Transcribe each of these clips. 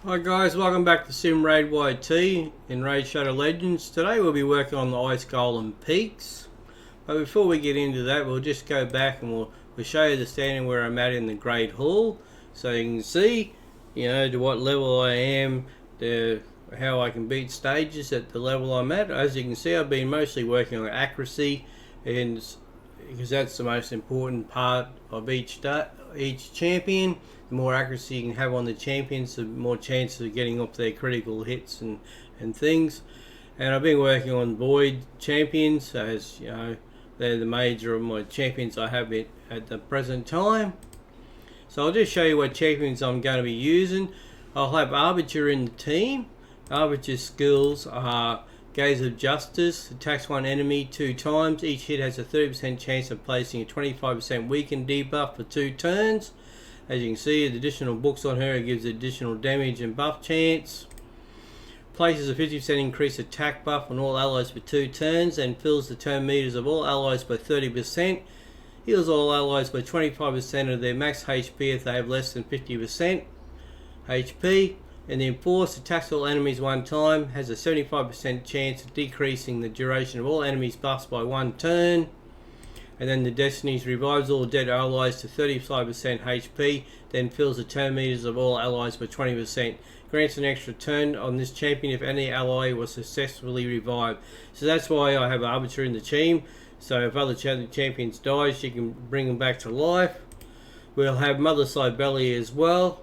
Hi guys, welcome back to Sim Raid YT in Raid Shadow Legends. Today we'll be working on the Ice Golem Peaks. But before we get into that, we'll just go back and we'll show you the standing where I'm at in the Great Hall. So you can see, to what level I am, how I can beat stages at the level I'm at. As you can see, I've been mostly working on accuracy, and because that's the most important part of each champion. The more accuracy you can have on the champions, the more chance of getting up their critical hits and things. And I've been working on void champions, as you know, they're the major of my champions I have at the present time. So I'll just show you what champions I'm going to be using. I'll have Arbiter in the team. Arbiter's skills are Gaze of Justice, attacks one enemy 2 times. Each hit has a 30% chance of placing a 25% weaken debuff for 2 turns. As you can see, the additional books on her, it gives additional damage and buff chance. Places a 50% increased attack buff on all allies for 2 turns and fills the turn meters of all allies by 30%. Heals all allies by 25% of their max HP if they have less than 50% HP. And the Enforce attacks all enemies 1 time, has a 75% chance of decreasing the duration of all enemies' buffs by 1 turn. And then the Destinies revives all dead allies to 35% HP, then fills the turn meters of all allies by 20%. Grants an extra turn on this champion if any ally was successfully revived. So that's why I have Arbiter in the team. So if other champions die, she can bring them back to life. We'll have Mother Cybele as well.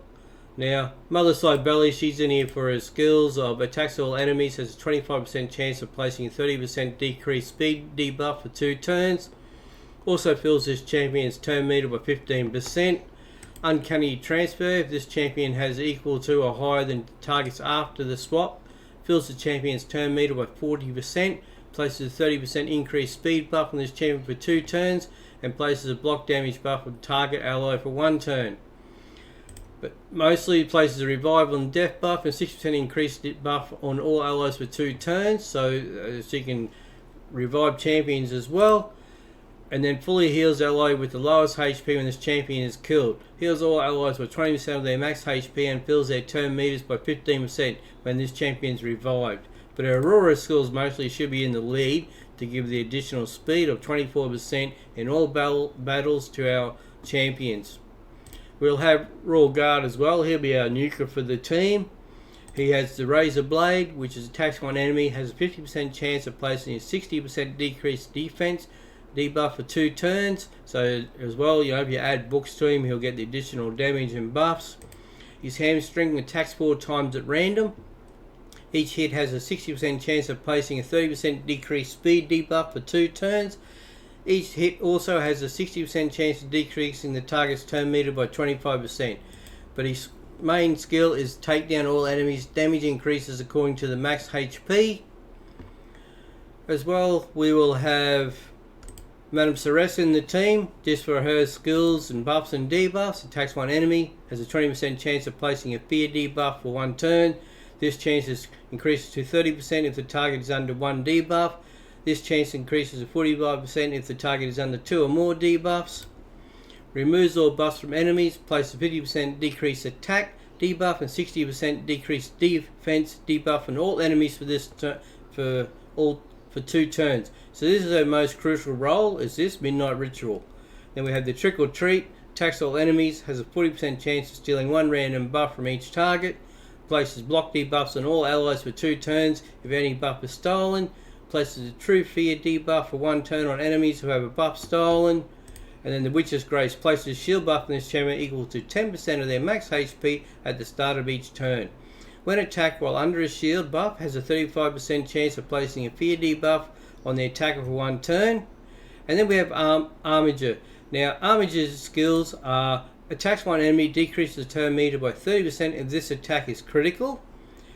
Now, Mother Cybele, she's in here for her skills of attacks all enemies, has a 25% chance of placing a 30% decreased speed debuff for 2 turns. Also fills this champion's turn meter by 15%. Uncanny Transfer, if this champion has equal to or higher than targets after the swap, fills the champion's turn meter by 40%, places a 30% increased speed buff on this champion for 2 turns, and places a block damage buff on target ally for 1 turn. But mostly places a revival and death buff and 60% increased buff on all allies for 2 turns, so she can revive champions as well. And then fully heals ally with the lowest HP when this champion is killed. Heals all allies by 20% of their max HP and fills their turn meters by 15% when this champion is revived. But her Aurora skills mostly should be in the lead to give the additional speed of 24% in all battles to our champions. We'll have Royal Guard as well. He'll be our nuker for the team. He has the Razor Blade, which is attacks one enemy, has a 50% chance of placing a 60% decreased defense debuff for 2 turns. So as well, if you add books to him, he'll get the additional damage and buffs. His Hamstring attacks 4 times at random. Each hit has a 60% chance of placing a 30% decreased speed debuff for 2 turns. Each hit also has a 60% chance of decreasing the target's turn meter by 25%. But his main skill is take down all enemies. Damage increases according to the max HP. As well, we will have Madame Ceres in the team, just for her skills and buffs and debuffs. Attacks one enemy, has a 20% chance of placing a fear debuff for 1 turn. This chance increases to 30% if the target is under 1 debuff. This chance increases to 45% if the target is under 2 or more debuffs. Removes all buffs from enemies, places a 50% decreased attack debuff and 60% decreased defense debuff on all enemies for 2 turns. So this is our most crucial role, is this Midnight Ritual. Then we have the Trick or Treat, attacks all enemies, has a 40% chance of stealing 1 random buff from each target, places block debuffs on all allies for 2 turns if any buff is stolen, places a True Fear debuff for 1 turn on enemies who have a buff stolen, and then the Witch's Grace places a shield buff on this champion equal to 10% of their max HP at the start of each turn. When attacked while under a shield buff, has a 35% chance of placing a fear debuff on the attacker for 1 turn. And then we have Armiger. Now, Armiger's skills are attacks one enemy, decreases the turn meter by 30% if this attack is critical.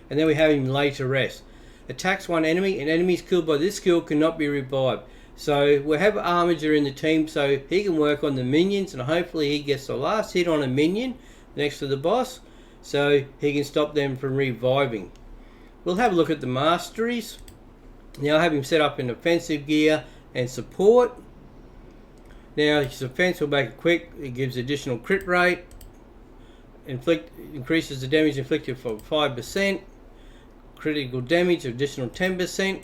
And then we have him Lay to Rest. Attacks one enemy, and enemies killed by this skill cannot be revived. So we'll have Armiger in the team so he can work on the minions, and hopefully he gets the last hit on a minion next to the boss, so he can stop them from reviving. We'll have a look at the masteries. Now I have him set up in offensive gear and support. Now his offense will make it quick, it gives additional crit rate, increases the damage inflicted for 5%. Critical damage additional 10%.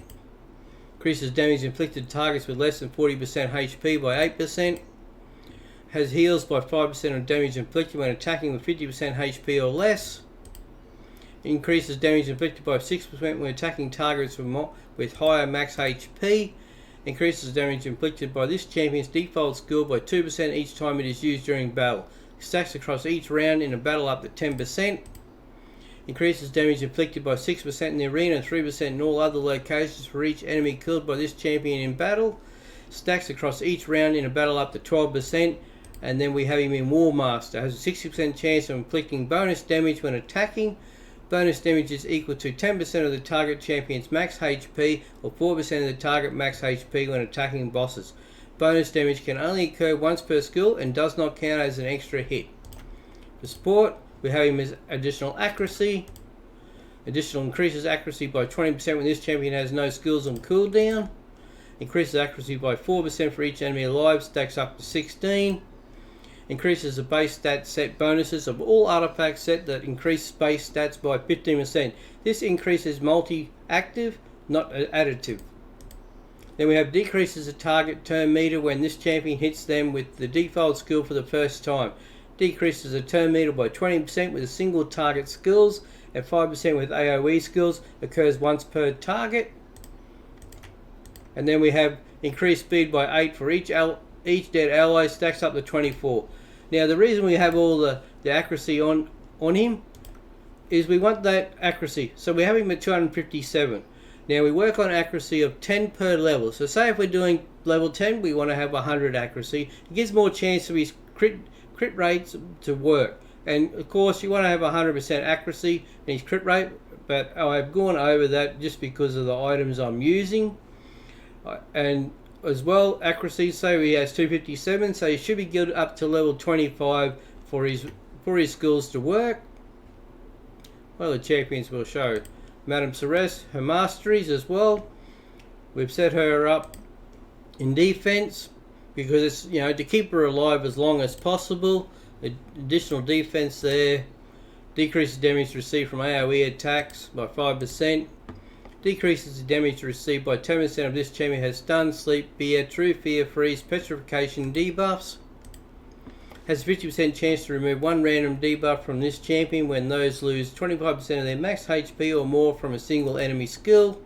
Increases damage inflicted to targets with less than 40% HP by 8%. Has heals by 5% on damage inflicted when attacking with 50% HP or less. Increases damage inflicted by 6% when attacking targets with higher max HP. Increases damage inflicted by this champion's default skill by 2% each time it is used during battle. Stacks across each round in a battle up to 10%. Increases damage inflicted by 6% in the arena and 3% in all other locations for each enemy killed by this champion in battle. Stacks across each round in a battle up to 12%. And then we have him in War Master. Has a 60% chance of inflicting bonus damage when attacking. Bonus damage is equal to 10% of the target champion's max HP or 4% of the target max HP when attacking bosses. Bonus damage can only occur once per skill and does not count as an extra hit. For support, we have him as additional accuracy. Additional increases accuracy by 20% when this champion has no skills on cooldown. Increases accuracy by 4% for each enemy alive, stacks up to 16. Increases the base stat set bonuses of all artifacts set that increase base stats by 15%. This increase is multi-active, not additive. Then we have decreases the target turn meter when this champion hits them with the default skill for the first time. Decreases the turn meter by 20% with a single target skills and 5% with AoE skills. Occurs once per target. And then we have increased speed by 8 for each dead ally, stacks up to 24. Now the reason we have all the accuracy on him is we want that accuracy. So we have him at 257. Now we work on accuracy of 10 per level. So say if we're doing level 10, we want to have 100 accuracy. It gives more chance of his crit rates to work. And of course you want to have 100% accuracy in his crit rate, but I've gone over that just because of the items I'm using. And as well, accuracy, so he has 257, so he should be good up to level 25 for his skills to work. Well, the champions will show. Madame Ceres, her masteries as well. We've set her up in defense because it's, you know, to keep her alive as long as possible. Additional defense there. Decreases damage received from AoE attacks by 5%. Decreases the damage received by 10% of this champion has stun, sleep, fear, true fear, freeze, petrification, debuffs. Has a 50% chance to remove one random debuff from this champion when those lose 25% of their max HP or more from a single enemy skill.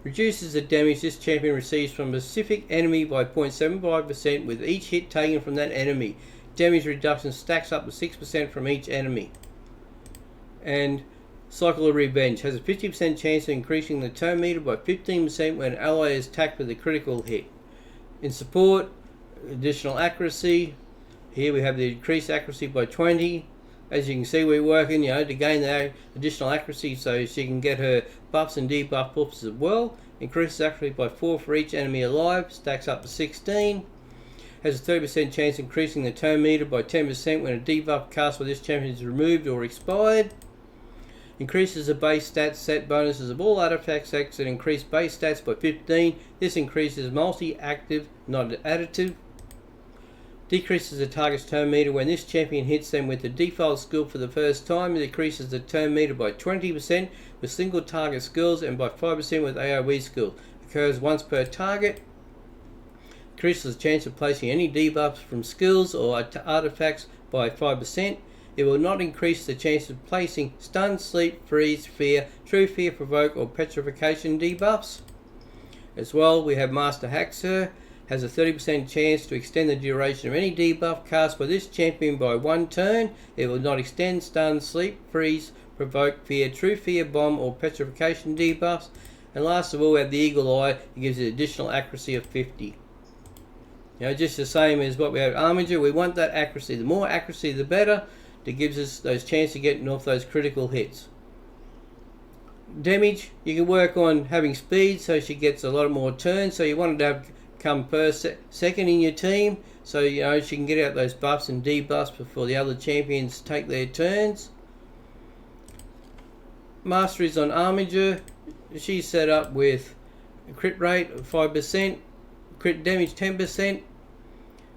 Reduces the damage this champion receives from a specific enemy by 0.75% with each hit taken from that enemy. Damage reduction stacks up to 6% from each enemy. And Cycle of Revenge has a 50% chance of increasing the turn meter by 15% when an ally is attacked with a critical hit. In support, additional accuracy. Here we have the increased accuracy by 20. As you can see, we're working, you know, to gain that additional accuracy so she can get her buffs and debuff buffs as well. Increases accuracy by 4 for each enemy alive, stacks up to 16. Has a 30% chance of increasing the turn meter by 10% when a debuff cast by this champion is removed or expired. Increases the base stats set bonuses of all artifact sets that increase base stats by 15. This increases multi-active, not additive. Decreases the target's turn meter when this champion hits them with the default skill for the first time. It decreases the turn meter by 20% with single target skills and by 5% with AoE skills. Occurs once per target. Increases the chance of placing any debuffs from skills or artifacts by 5%. It will not increase the chance of placing stun, sleep, freeze, fear, true fear, provoke or petrification debuffs. As well, we have Master Haxer. Has a 30% chance to extend the duration of any debuff cast by this champion by 1 turn. It will not extend stun, sleep, freeze, provoke, fear, true fear, bomb or petrification debuffs. And last of all, we have the Eagle Eye. It gives it additional accuracy of 50. You know, just the same as what we have Armiger. We want that accuracy. The more accuracy, the better. That gives us those chances of getting off those critical hits. Damage, you can work on having speed so she gets a lot more turns. So you want to have come first, second in your team, so you know she can get out those buffs and debuffs before the other champions take their turns. Masteries on Armiger, she's set up with a crit rate of 5%, crit damage 10%,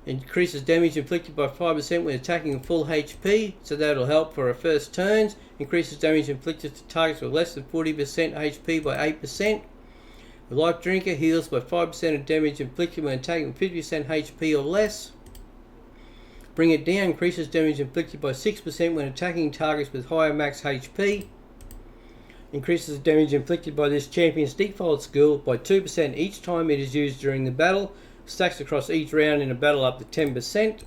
Increases damage inflicted by 5% when attacking full HP, so that'll help for our first turns. Increases damage inflicted to targets with less than 40% HP by 8%. The Life Drinker heals by 5% of damage inflicted when attacking 50% HP or less. Bring It Down increases damage inflicted by 6% when attacking targets with higher max HP. Increases damage inflicted by this champion's default skill by 2% each time it is used during the battle. Stacks across each round in a battle up to 10%.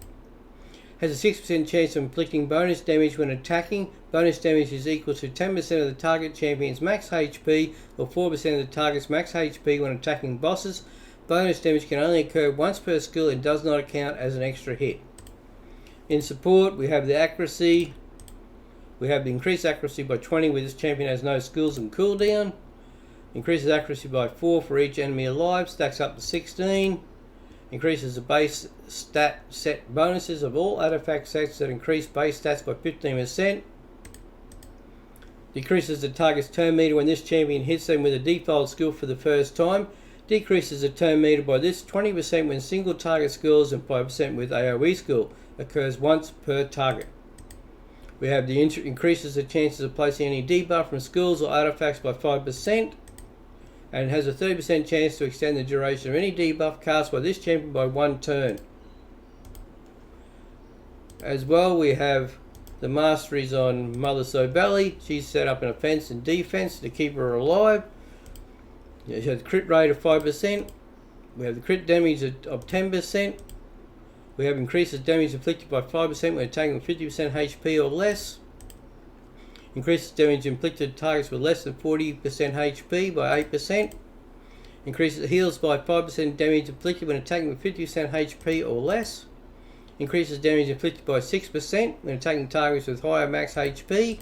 Has a 6% chance of inflicting bonus damage when attacking. Bonus damage is equal to 10% of the target champion's max HP or 4% of the target's max HP when attacking bosses. Bonus damage can only occur once per skill and does not count as an extra hit. In support, we have the accuracy. We have the increased accuracy by 20 where this champion has no skills and cooldown. Increases accuracy by 4 for each enemy alive. Stacks up to 16. Increases the base stat set bonuses of all artifact sets that increase base stats by 15%. Decreases the target's turn meter when this champion hits them with a default skill for the first time. Decreases the turn meter by this 20% when single target skills and 5% with AoE skill. Occurs once per target. We have the increases the chances of placing any debuff from skills or artifacts by 5%. And it has a 30% chance to extend the duration of any debuff cast by this champion by 1 turn. As well, we have the masteries on Mother Sobelli. She's set up an offense and defense to keep her alive. She has a crit rate of 5%. We have the crit damage of 10%. We have increases damage inflicted by 5% when attacking 50% HP or less. Increases damage inflicted to targets with less than 40% HP by 8%. Increases heals by 5% damage inflicted when attacking with 50% HP or less. Increases damage inflicted by 6% when attacking targets with higher max HP.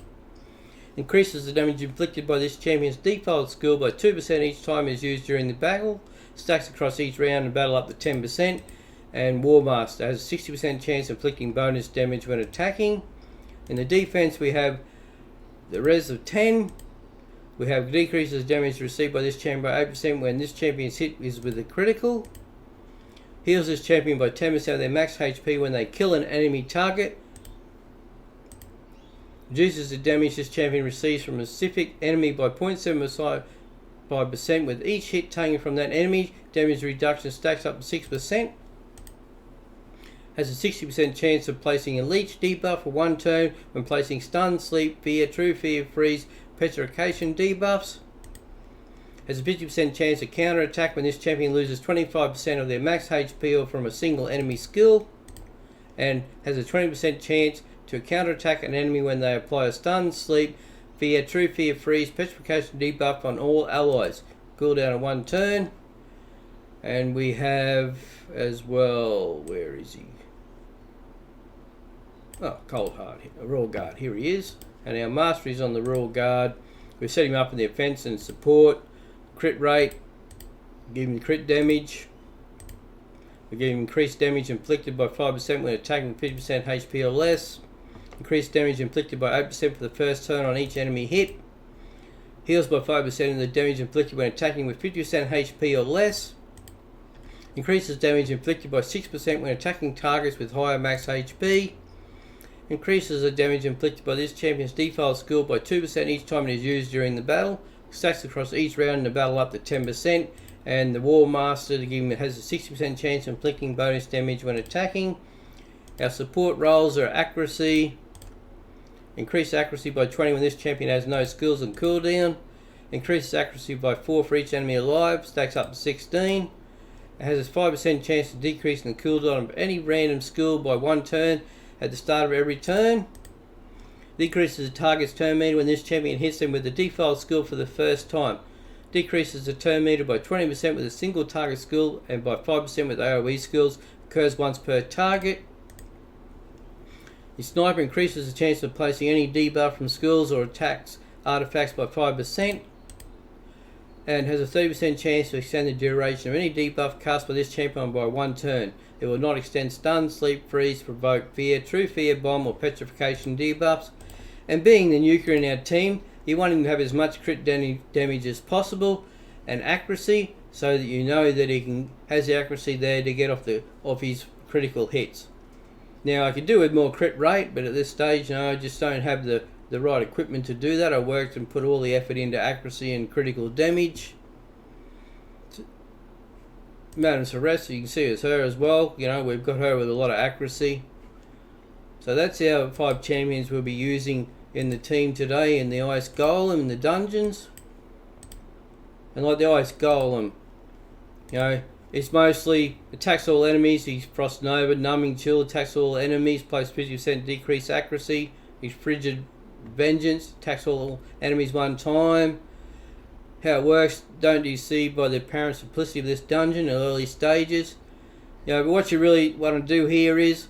Increases the damage inflicted by this champion's default skill by 2% each time it is used during the battle. Stacks across each round and battle up to 10%. And War Master has a 60% chance of inflicting bonus damage when attacking. In the defense, we have the res of 10. We have decreases damage received by this champion by 8% when this champion's hit is with a critical. Heals this champion by 10% of their max HP when they kill an enemy target. Reduces the damage this champion receives from a specific enemy by 0.75% with each hit taken from that enemy. Damage reduction stacks up to 6%. Has a 60% chance of placing a leech debuff for 1 turn when placing stun, sleep, fear, true fear, freeze, petrification debuffs. Has a 50% chance of counter attack when this champion loses 25% of their max HP or from a single enemy skill. And has a 20% chance to counter attack an enemy when they apply a stun, sleep, fear, true fear, freeze, petrification debuff on all allies. Cooldown of 1 turn. And we have as well, where is he? Oh, Cold Heart, Royal Guard, here he is. And our mastery is on the Royal Guard. We've set him up in the offense and support. Crit rate, give him crit damage. We give him increased damage inflicted by 5% when attacking 50% HP or less. Increased damage inflicted by 8% for the first turn on each enemy hit. Heals by 5% of the damage inflicted when attacking with 50% HP or less. Increases damage inflicted by 6% when attacking targets with higher max HP. Increases the damage inflicted by this champion's default skill by 2% each time it is used during the battle. Stacks across each round in the battle up to 10%. And the War Master has a 60% chance of inflicting bonus damage when attacking. Our support roles are accuracy. Increased accuracy by 20 when this champion has no skills and cooldown. Increases accuracy by 4 for each enemy alive. Stacks up to 16. It has a 5% chance of decreasing the cooldown of any random skill by 1 turn at the start of every turn. Decreases the target's turn meter when this champion hits them with the default skill for the first time. Decreases the turn meter by 20% with a single target skill and by 5% with AoE skills. Occurs once per target. The sniper increases the chance of placing any debuff from skills or attacks artifacts by 5%. And has a 30% chance to extend the duration of any debuff cast by this champion by 1 turn. It will not extend stun, sleep, freeze, provoke, fear, true fear, bomb or petrification debuffs. And being the nuker in our team, you want him to have as much crit damage as possible and accuracy, so that you know that he has the accuracy there to get off his critical hits. Now I could do with more crit rate, but at this stage, I just don't have the right equipment to do that. I worked and put all the effort into accuracy and critical damage. Madame Celeste, you can see it's her as well. We've got her with a lot of accuracy. So that's our 5 champions we'll be using in the team today in the Ice Golem in the dungeons. And like the Ice Golem, it's mostly attacks all enemies. He's Frost Nova, Numbing Chill, attacks all enemies, plus 50% decreased accuracy. He's Frigid Vengeance, attacks all enemies 1 time. How it works, don't you see by the apparent simplicity of this dungeon in early stages. But what you really want to do here is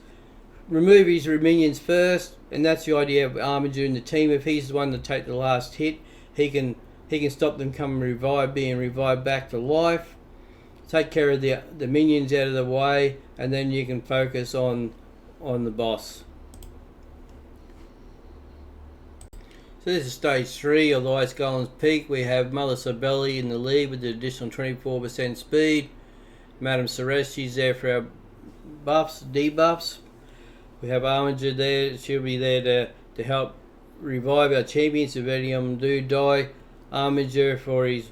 remove his minions first, and that's the idea of Armiger in the team. If he's the one to take the last hit, he can stop them being revived back to life. Take care of the minions out of the way, and then you can focus on the boss. So this is stage 3 of the Ice Golem's Peak. We have Mother Sabelli in the lead with the additional 24% speed. Madame Celeste, she's there for our debuffs. We have Armiger there, she'll be there to help revive our champions if any of them do die. Armiger for his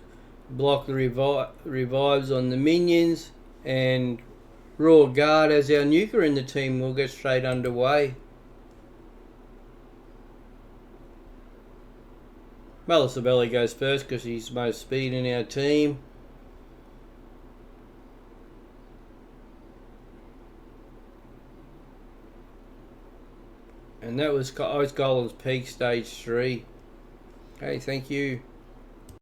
block the revives on the minions, and Royal Guard as our nuker in the team. We'll get straight underway. Mother Sabelli goes first because he's most speed in our team. And that was Ice Golem's Peak stage 3. Okay, thank you.